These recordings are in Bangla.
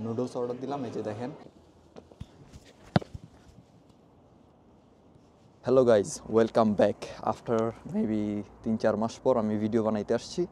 নুডলস অর্ডার দিলাম, এই যে দেখেন। Hello guys, welcome back. After maybe 3-4 মাস পর আমি ভিডিও বানাইতে আসছি।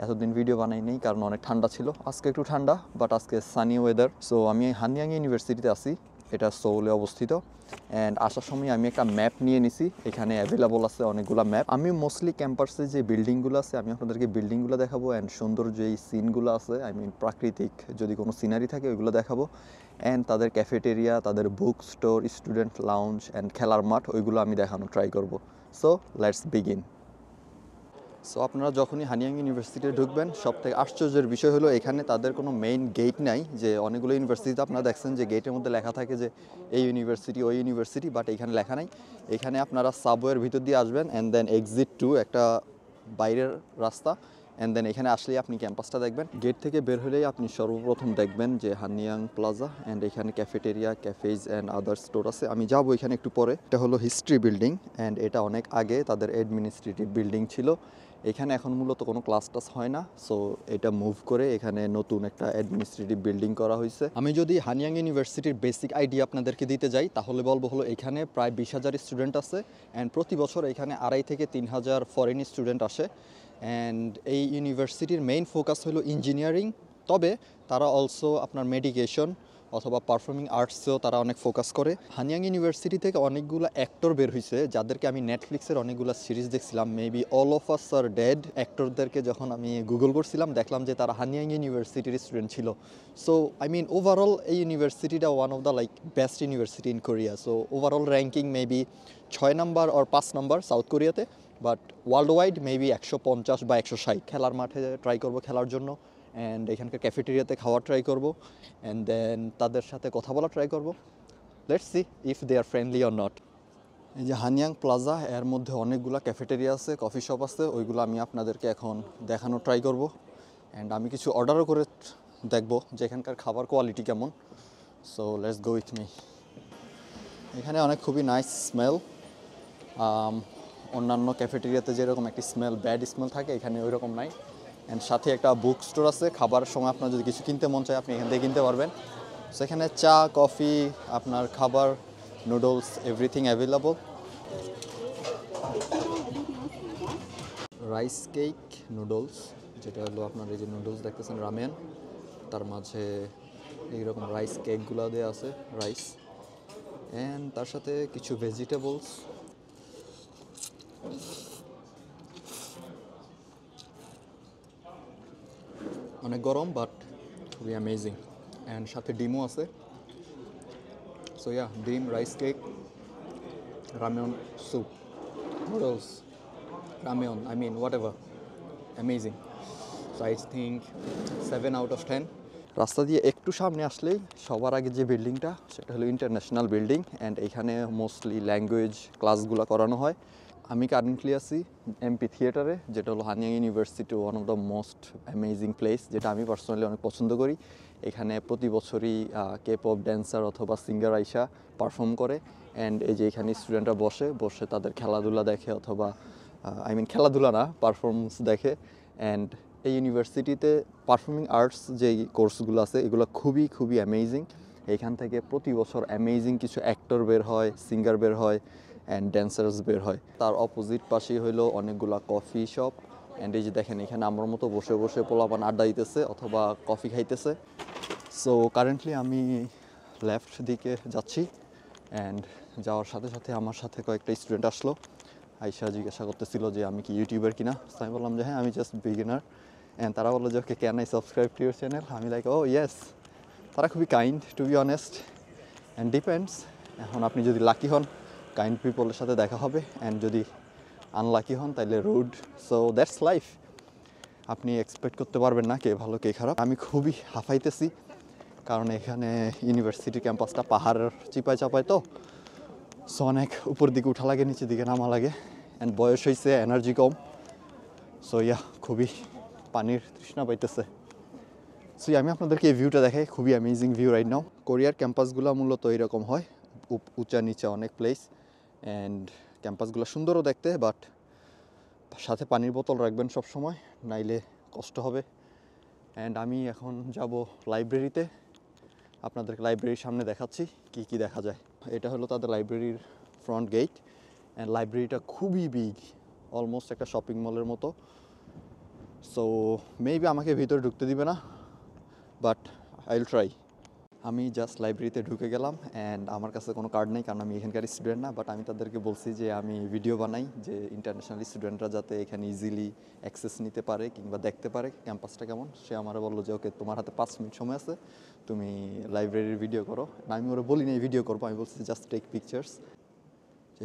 এতদিন ভিডিও বানাই নেই কারণ অনেক ঠান্ডা ছিল। আজকে একটু ঠান্ডা, বাট আজকে সানি ওয়েদার। সো আমি হানয়াং ইউনিভার্সিটিতে আছি, এটা সোউলে অবস্থিত। অ্যান্ড আসার সময় আমি একটা ম্যাপ নিয়ে নিছি, এখানে অ্যাভেলেবল আছে অনেকগুলো ম্যাপ। আমি মোস্টলি ক্যাম্পাসে যে বিল্ডিংগুলো আছে আমি আপনাদেরকে বিল্ডিংগুলো দেখাবো, অ্যান্ড সুন্দর যেই সিনগুলো আছে, আই মিন প্রাকৃতিক যদি কোনো সিনারি থাকে ওইগুলো দেখাবো। অ্যান্ড তাদের ক্যাফেটেরিয়া, তাদের book store, student lounge and খেলার মাঠ, ওইগুলো আমি দেখানো ট্রাই করব। So let's begin. সো আপনারা যখনই হানিয়াং ইউনিভার্সিটিতে ঢুকবেন, সবথেকে আশ্চর্যের বিষয় হলো এখানে তাদের কোনো মেইন গেট নাই। যে অনেকগুলো ইউনিভার্সিটিতে আপনারা দেখছেন যে গেটের মধ্যে লেখা থাকে যে এই ইউনিভার্সিটি ওই ইউনিভার্সিটি, বাট এখানে লেখা নাই। এখানে আপনারা সাবওয়ের ভিতর দিয়ে আসবেন অ্যান্ড দেন এক্সিট টু একটা বাইরের রাস্তা, অ্যান্ড দেন এখানে আসলেই আপনি ক্যাম্পাসটা দেখবেন। গেট থেকে বের হলেই আপনি সর্বপ্রথম দেখবেন যে হানিয়াং প্লাজা, অ্যান্ড এখানে ক্যাফেটেরিয়া, ক্যাফেজ অ্যান্ড আদার স্টোর আছে। আমি যাবো এখানে একটু পরে। এটা হলো হিস্ট্রি বিল্ডিং, অ্যান্ড এটা অনেক আগে তাদের অ্যাডমিনিস্ট্রেটিভ বিল্ডিং ছিল। এখানে এখন মূলত কোনো ক্লাস টাস হয় না, সো এটা মুভ করে এখানে নতুন একটা অ্যাডমিনিস্ট্রেটিভ বিল্ডিং করা হয়েছে। আমি যদি হানিয়াং ইউনিভার্সিটির বেসিক আইডিয়া আপনাদেরকে দিতে যাই তাহলে বলবো হলো এখানে প্রায় 20,000 স্টুডেন্ট আছে, অ্যান্ড প্রতি বছর এখানে 2,500 থেকে 3,000 ফরেন স্টুডেন্ট আসে। অ্যান্ড এই ইউনিভার্সিটির মেইন ফোকাস হলো ইঞ্জিনিয়ারিং, তবে তারা অলসো আপনার মেডিকেশন অথবা পারফর্মিং আর্টসেও তারা অনেক ফোকাস করে। হানিয়াং ইউনিভার্সিটি থেকে অনেকগুলো অ্যাক্টর বের হয়েছে, যাদেরকে আমি নেটফ্লিক্সের অনেকগুলো সিরিজ দেখছিলাম, maybe all of us are dead. অ্যাক্টরদেরকে যখন আমি গুগল করছিলাম দেখলাম যে তারা হানিয়াং ইউনিভার্সিটির স্টুডেন্ট ছিল। সো আই মিন ওভারঅল এই ইউনিভার্সিটিটা one of the like best university in Korea. So overall ranking maybe 6 number আর 5 নম্বর সাউথ কোরিয়াতে, বাট ওয়ার্ল্ড ওয়াইড মেবি 150 বা 160। খেলার মাঠে ট্রাই করবো খেলার জন্য, অ্যান্ড এখানকার ক্যাফেটেরিয়াতে খাওয়া ট্রাই করবো, অ্যান্ড দেন তাদের সাথে কথা বলা ট্রাই করবো। Let's see if they are friendly or not. এই যে হানিয়াং প্লাজা, এর মধ্যে অনেকগুলো ক্যাফেটেরিয়া আছে, কফি শপ আছে, ওইগুলো আমি আপনাদেরকে এখন দেখানো ট্রাই করবো। অ্যান্ড আমি কিছু অর্ডারও করে দেখবো যে এখানকার খাবার কোয়ালিটি কেমন। So let's go with me. এখানে অনেক খুবই নাইস স্মেল। অন্যান্য ক্যাফেটেরিয়াতে যেরকম একটি স্মেল, ব্যাড স্মেল থাকে, এখানে ওই রকম নাই। অ্যান্ড সাথে একটা বুক স্টোর আছে, খাবারের সময় আপনার যদি কিছু কিনতে মন চায় আপনি এখান থেকে কিনতে পারবেন। সেখানে চা, কফি, আপনার খাবার, noodles, everything available. Rice cake noodles, যেটা হলো আপনার এই যে নুডলস দেখতেছেন রামেন, তার মাঝে এইরকম রাইস কেকগুলো দেওয়া আছে, রাইস, অ্যান্ড তার সাথে কিছু ভেজিটেবলস। অনেক গরম বাট খুবই অ্যামেজিং। অ্যান্ড সাথে ডিমও আছে। সো ইয়া, ডিম, rice cake, ramyeon soup, noodles, ramyeon, I mean whatever, amazing. So I think 7 out of 10। রাস্তা দিয়ে একটু সামনে আসলেই সবার আগে যে বিল্ডিংটা, সেটা হলো ইন্টারন্যাশনাল বিল্ডিং, অ্যান্ড এখানে মোস্টলি ল্যাঙ্গুয়েজ ক্লাসগুলো করানো হয়। আমি কারেন্টলি আছি এমপি থিয়েটারে, যেটা হলো Hanyang university one of the most amazing place, যেটা আমি পার্সোনালি অনেক পছন্দ করি। এখানে প্রতি বছরই কে পপ ড্যান্সার অথবা সিঙ্গার আইসা পারফর্ম করে, অ্যান্ড এই যে এখানে স্টুডেন্টরা বসে বসে তাদের খেলাধুলা দেখে, অথবা আই মিন খেলাধুলা না, পারফরমেন্স দেখে। অ্যান্ড এই ইউনিভার্সিটিতে পারফর্মিং আর্টস যেই কোর্সগুলো আছে এগুলো খুবই খুবই অ্যামেজিং। এখান থেকে প্রতি বছর অ্যামেজিং কিছু অ্যাক্টর বের হয়, সিঙ্গার বের হয়, অ্যান্ড ড্যান্সার্স বের হয়। তার অপোজিট পাশেই হলো অনেকগুলো কফি শপ, অ্যান্ড এই যে দেখেন এখানে আমার মতো বসে বসে পোলাপান আড্ডা দিতেছে অথবা কফি খাইতেছে। সো কারেন্টলি আমি লেফট দিকে যাচ্ছি, অ্যান্ড যাওয়ার সাথে সাথে আমার সাথে কয়েকটা স্টুডেন্ট আসলো, আইসা জিজ্ঞাসা করতেছিল যে আমি কি ইউটিউবার কিনা। আমি বললাম যে হ্যাঁ, আমি জাস্ট বিগিনার। অ্যান্ড তারা বললো যে okay, can I subscribe to your channel. আমি লাইক ও ইয়েস। তারা খুবই kind, to be honest, and depends. এখন আপনি যদি লাকি হন কাইন্ড পিপলের সাথে দেখা হবে, অ্যান্ড যদি আনলাকি হন তাহলে রুড। So that's life. আপনি এক্সপেক্ট করতে পারবেন না কে ভালো কে খারাপ। আমি খুবই হাঁফাইতেছি কারণ এখানে ইউনিভার্সিটি ক্যাম্পাসটা পাহাড়ের চিপায় চাপায়, তো সো অনেক উপর দিকে উঠা লাগে, নিচের দিকে নামা লাগে, অ্যান্ড বয়স হয়েছে, এনার্জি কম। সো ইয়া, খুবই পানির তৃষ্ণা পাইতেছে। সো আমি আপনাদেরকে এই ভিউটা দেখাই, খুবই অ্যামেজিং ভিউ রাইট নাও। কোরিয়ার ক্যাম্পাসগুলো মূলত এরকম হয়, উঁচা নিচা অনেক প্লেস, অ্যান্ড ক্যাম্পাসগুলো সুন্দরও দেখতে, বাট সাথে পানির বোতল রাখবেন সব সময়, নাইলে কষ্ট হবে। অ্যান্ড আমি এখন যাব লাইব্রেরিতে, আপনাদেরকে লাইব্রেরির সামনে দেখাচ্ছি কি কি দেখা যায়। এটা হলো তাদের লাইব্রেরির ফ্রন্ট গেট, অ্যান্ড লাইব্রেরিটা খুবই বিগ, অলমোস্ট একটা শপিং মলের মতো। সো মেবি আমাকে ভিতরে ঢুকতে দিবে না, বাট আই উইল ট্রাই। আমি জাস্ট লাইব্রেরিতে ঢুকে গেলাম, অ্যান্ড আমার কাছে কোনো কার্ড নেই কারণ আমি এখানকার স্টুডেন্ট না, বাট আমি তাদেরকে বলছি যে আমি ভিডিও বানাই, যে ইন্টারন্যাশনাল স্টুডেন্টরা যাতে এখানে ইজিলি অ্যাক্সেস নিতে পারে কিংবা দেখতে পারে ক্যাম্পাসটা কেমন। সে আমার বললো যে ওকে, তোমার হাতে 5 মিনিট সময় আছে, তুমি লাইব্রেরির ভিডিও করো। না, আমি ওরা বলি না এই ভিডিও করবো, আমি বলছি জাস্ট টেক পিকচার্স।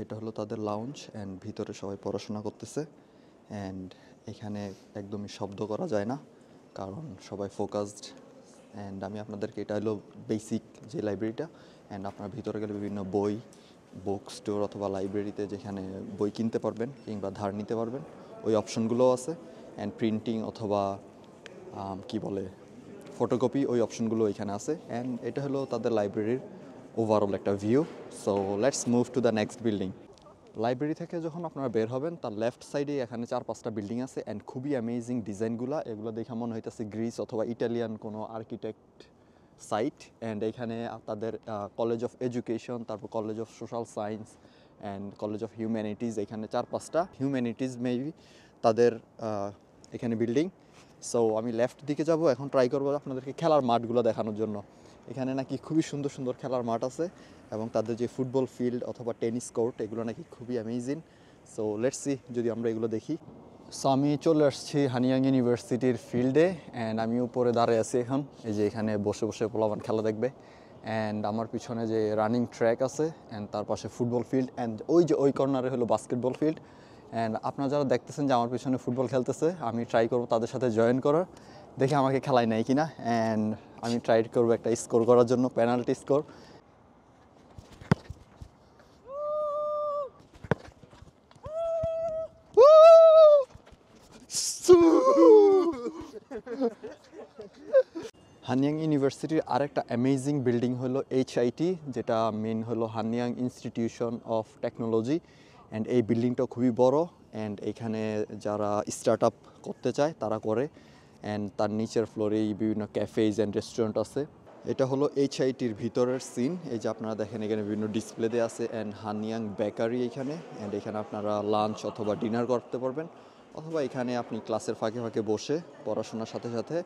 এটা হলো তাদের লাউঞ্জ, অ্যান্ড ভিতরে সবাই পড়াশোনা করতেছে, অ্যান্ড এখানে একদমই শব্দ করা যায় না কারণ সবাই ফোকাসড। অ্যান্ড আমি আপনাদেরকে, এটা হলো বেসিক যে লাইব্রেরিটা, অ্যান্ড আপনার ভিতরে গেলে বিভিন্ন বই, বুক স্টোর অথবা লাইব্রেরিতে যেখানে বই কিনতে পারবেন কিংবা ধার নিতে পারবেন ওই অপশনগুলোও আছে, অ্যান্ড প্রিন্টিং অথবা কি বলে ফটোকপি, ওই অপশনগুলো এখানে আছে। অ্যান্ড এটা হলো তাদের লাইব্রেরির ওভারঅল একটা view. So let's move to the next building. Library থেকে যখন আপনারা বের হবেন তার লেফট সাইডে এখানে 4-5টা বিল্ডিং আছে, অ্যান্ড খুবই অ্যামেজিং ডিজাইনগুলো। এগুলো দেখে মনে হইতেছে গ্রিস অথবা ইটালিয়ান কোনো আর্কিটেক্ট সাইট। অ্যান্ড এখানে তাদের কলেজ অফ এডুকেশন, তারপর college of social science and college of humanities, এখানে 4-5টা হিউম্যানিটিজ মেবি তাদের এখানে বিল্ডিং। সো আমি লেফট দিকে যাব, এখন ট্রাই করবো আপনাদেরকে খেলার মাঠগুলো দেখানোর জন্য। এখানে নাকি খুবই সুন্দর সুন্দর খেলার মাঠ আছে, এবং তাদের যে ফুটবল ফিল্ড অথবা টেনিস কোর্ট এগুলো নাকি খুবই অ্যামেজিং। সো লেটস সি যদি আমরা এগুলো দেখি। সো আমি চলে আসছি হানিয়াং ইউনিভার্সিটির ফিল্ডে, অ্যান্ড আমি উপরে দাঁড়িয়ে আছি এখন। এই যে এখানে বসে বসে পোলাপান খেলা দেখবে, অ্যান্ড আমার পিছনে যে রানিং ট্র্যাক আছে, অ্যান্ড তার পাশে ফুটবল ফিল্ড, অ্যান্ড ওই যে ওই কর্নারে হলো বাস্কেটবল ফিল্ড। অ্যান্ড আপনারা যারা দেখতেছেন যে আমার পিছনে ফুটবল খেলতেছে, আমি ট্রাই করবো তাদের সাথে জয়েন করার, দেখি আমাকে খেলায় নেয় কিনা। অ্যান্ড আমি ট্রাই করবো একটা স্কোর করার জন্য, পেনাল্টি স্কোর। হানিয়াং ইউনিভার্সিটির আরেকটা অ্যামেজিং বিল্ডিং হলো HIT, যেটা মেন হলো হানিয়াং ইনস্টিটিউশন অফ টেকনোলজি। অ্যান্ড এই বিল্ডিংটা খুবই বড়, অ্যান্ড এখানে যারা স্টার্ট আপ করতে চায় তারা করে। অ্যান্ড তার নিচের ফ্লোরেই বিভিন্ন ক্যাফেজ অ্যান্ড রেস্টুরেন্ট আছে। এটা হলো HITর ভিতরের সিন। এই যে আপনারা দেখেন এখানে বিভিন্ন ডিসপ্লে দেওয়া আছে, অ্যান্ড হানিয়াং বেকারি এখানে। অ্যান্ড এখানে আপনারা লাঞ্চ অথবা ডিনার করতে পারবেন, অথবা এখানে আপনি ক্লাসের ফাঁকে ফাঁকে বসে পড়াশোনার সাথে সাথে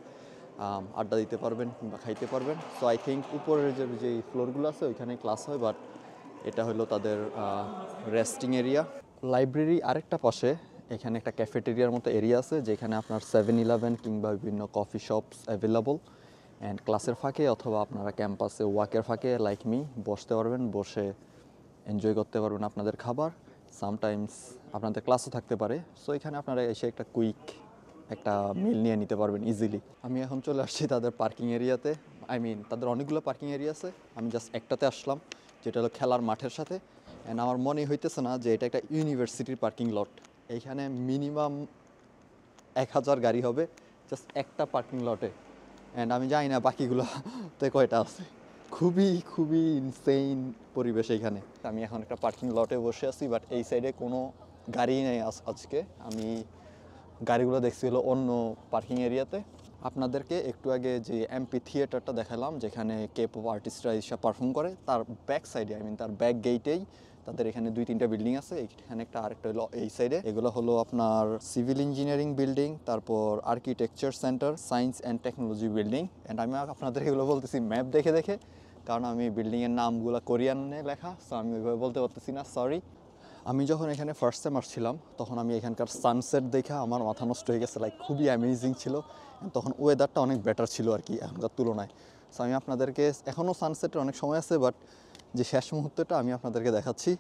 আড্ডা দিতে পারবেন কিংবা খাইতে পারবেন। সো আই থিঙ্ক উপরের যে ফ্লোরগুলো আছে ওইখানে ক্লাস হয়, বাট এটা হলো তাদের রেস্টিং এরিয়া। লাইব্রেরি আরেকটা পাশে এখানে একটা ক্যাফেটেরিয়ার মতো এরিয়া আছে, যেখানে আপনার 7-Eleven কিংবা বিভিন্ন কফি শপস অ্যাভেলেবল। অ্যান্ড ক্লাসের ফাঁকে অথবা আপনারা ক্যাম্পাসে ওয়াকের ফাঁকে লাইক মি বসতে পারবেন, বসে এনজয় করতে পারবেন আপনাদের খাবার। সামটাইমস আপনাদের ক্লাসও থাকতে পারে, সো এখানে আপনারা এসে একটা কুইক একটা মিল নিয়ে নিতে পারবেন ইজিলি। আমি এখন চলে আসছি তাদের পার্কিং এরিয়াতে। তাদের অনেকগুলো পার্কিং এরিয়া আছে, আমি জাস্ট একটাতে আসলাম, যেটা হলো খেলার মাঠের সাথে। অ্যান্ড আমার মনে হইতেছে না যে এটা একটা ইউনিভার্সিটির পার্কিং লট। এইখানে মিনিমাম 1000 গাড়ি হবে জাস্ট একটা পার্কিং লটে, অ্যান্ড আমি জানি না বাকিগুলোতে কয়টা আছে। খুবই খুবই ইনসেইন পরিবেশ এইখানে। আমি এখন একটা পার্কিং লটে বসে আছি, বাট এই সাইডে কোনো গাড়ি নেই আজকে। আমি গাড়িগুলো দেখছি হলো অন্য পার্কিং এরিয়াতে। আপনাদেরকে একটু আগে যে এমপি থিয়েটারটা দেখালাম, যেখানে কেপ অফ আর্টিস্টরা এসে পারফর্ম করে, তার ব্যাক সাইডে তার ব্যাক গেটেই তাদের এখানে 2-3টা বিল্ডিং আছে। এখানে আরেকটা হলো এই সাইডে। এগুলো হলো আপনার সিভিল ইঞ্জিনিয়ারিং বিল্ডিং, তারপর architecture centre, science and technology building. And আমি আপনাদের এগুলো বলতেছি ম্যাপ দেখে দেখে, কারণ আমি বিল্ডিংয়ের নামগুলো কোরিয়ানে লেখা, সো আমি ওইভাবে বলতে পারতেছি না, সরি। আমি যখন এখানে ফার্স্ট টাইম আসছিলাম তখন আমি এখানকার সানসেট দেখে আমার মাথা নষ্ট হয়ে গেছে, লাইক খুবই অ্যামেজিং ছিল। তখন ওয়েদারটা অনেক বেটার ছিল আর কি এখনকার তুলনায়। সো আমি আপনাদেরকে, এখনও সানসেটের অনেক সময় আছে, বাট যে শেষ মুহূর্তটা আমি আপনাদেরকে দেখাচ্ছি।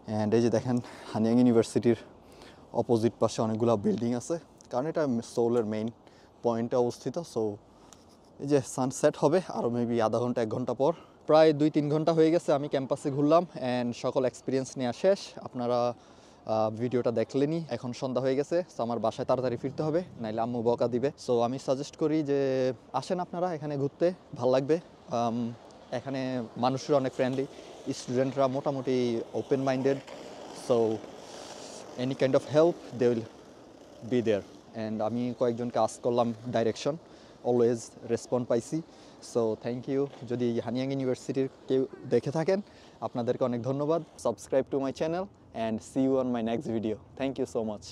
অ্যান্ড এই যে দেখেন হানিয়াং ইউনিভার্সিটির অপোজিট পাশে অনেকগুলো বিল্ডিং আছে, কারণ এটা সোলের মেইন পয়েন্টে অবস্থিত। সো এই যে সানসেট হবে আরও মেবি আধা ঘন্টা 1 ঘন্টা পর। প্রায় 2-3 ঘন্টা হয়ে গেছে আমি ক্যাম্পাসে ঘুরলাম, অ্যান্ড সকল এক্সপিরিয়েন্স নেওয়া শেষ। আপনারা ভিডিওটা দেখলেনি, এখন সন্ধ্যা হয়ে গেছে, সো আমার বাসায় তাড়াতাড়ি ফিরতে হবে, নাইলে আম্মু বকা দিবে। সো আমি সাজেস্ট করি যে আসেন আপনারা এখানে ঘুরতে, ভাল লাগবে। এখানে মানুষরা অনেক ফ্রেন্ডলি, স্টুডেন্টরা মোটামুটি open minded. So any kind of help they will be there. And আমি কয়েকজনকে আস্ক করলাম ডাইরেকশন, অলওয়েজ রেসপন্ড পাইছি। So thank you. যদি হানিয়াং ইউনিভার্সিটির কেউ দেখে থাকেন, আপনাদেরকে অনেক ধন্যবাদ। Subscribe to my channel and see you on my next video. Thank you so much.